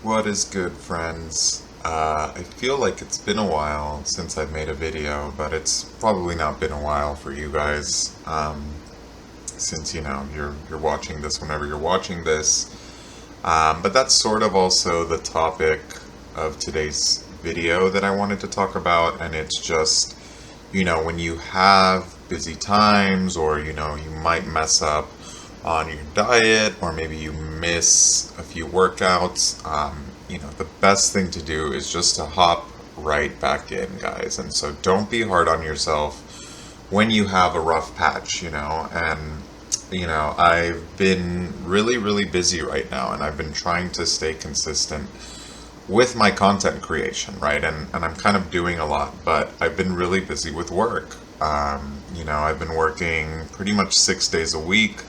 What is good, friends? I feel like it's been a while since I've made a video, but it's probably not been a while for you guys, since you're watching this whenever you're watching this. But that's sort of also the topic of today's video that I wanted to talk about, and it's just when you have busy times, or you might mess up on your diet, or maybe you miss a few workouts. The best thing to do is just to hop right back in, guys. And so don't be hard on yourself when you have a rough patch, I've been really, really busy right now, and I've been trying to stay consistent with my content creation, right? And I'm kind of doing a lot, but I've been really busy with work. I've been working pretty much 6 days a week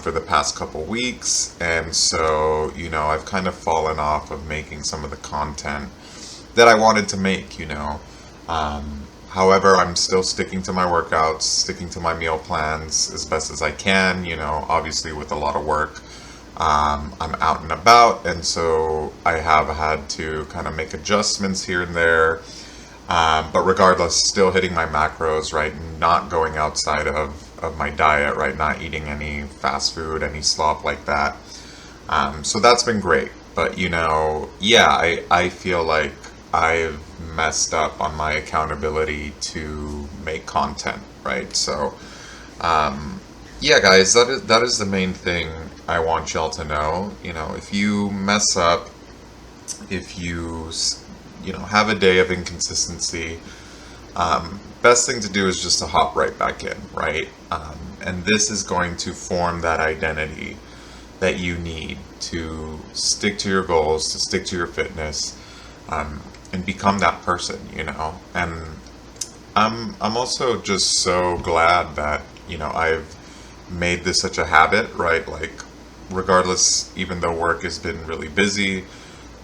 for the past couple weeks, and so I've kind of fallen off of making some of the content that I wanted to make. However, I'm still sticking to my workouts, sticking to my meal plans as best as I can. Obviously with a lot of work, I'm out and about, and so I have had to kind of make adjustments here and there. But regardless, still hitting my macros, right? Not going outside of my diet, right? Not eating any fast food, any slop like that. So that's been great. But I feel like I've messed up on my accountability to make content, right? So guys, that is the main thing I want y'all to know. If you mess up, if you have a day of inconsistency, best thing to do is just to hop right back in, right? And this is going to form that identity that you need to stick to your goals, to stick to your fitness, and become that person, And I'm also just so glad that I've made this such a habit, right? Like, regardless, even though work has been really busy,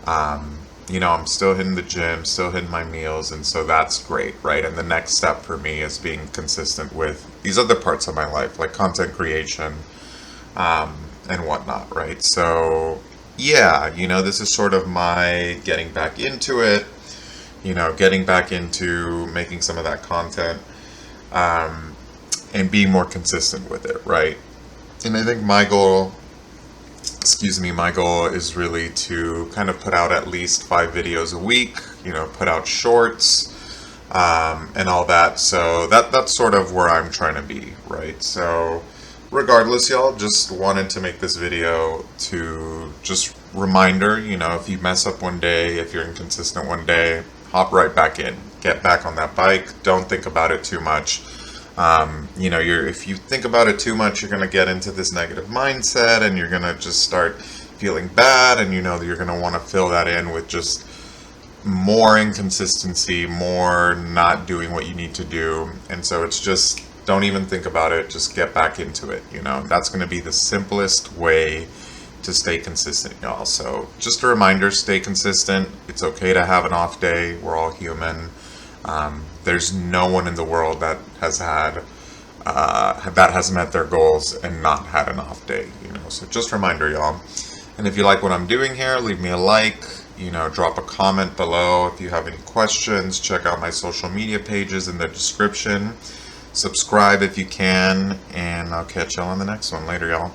I'm still hitting the gym, still hitting my meals, and so that's great, right? And the next step for me is being consistent with these other parts of my life, like content creation, and whatnot, right? So, this is sort of my getting back into it, getting back into making some of that content, and being more consistent with it, right? And I think my goal is really to kind of put out at least 5 videos a week, put out shorts, and all that. So that's sort of where I'm trying to be, right? So regardless, y'all, just wanted to make this video to just reminder, if you mess up one day, if you're inconsistent one day, hop right back in, get back on that bike. Don't think about it too much. If you think about it too much, you're going to get into this negative mindset, and you're going to just start feeling bad, and you're going to want to fill that in with just more inconsistency, more not doing what you need to do. And so it's just, don't even think about it, just get back into it. That's going to be the simplest way to stay consistent, y'all. So just a reminder, stay consistent. It's okay to have an off day. We're all human. There's no one in the world that has met their goals and not had an off day, So just a reminder, y'all. And if you like what I'm doing here, leave me a like, drop a comment below. If you have any questions, check out my social media pages in the description. Subscribe if you can, and I'll catch y'all on the next one. Later, y'all.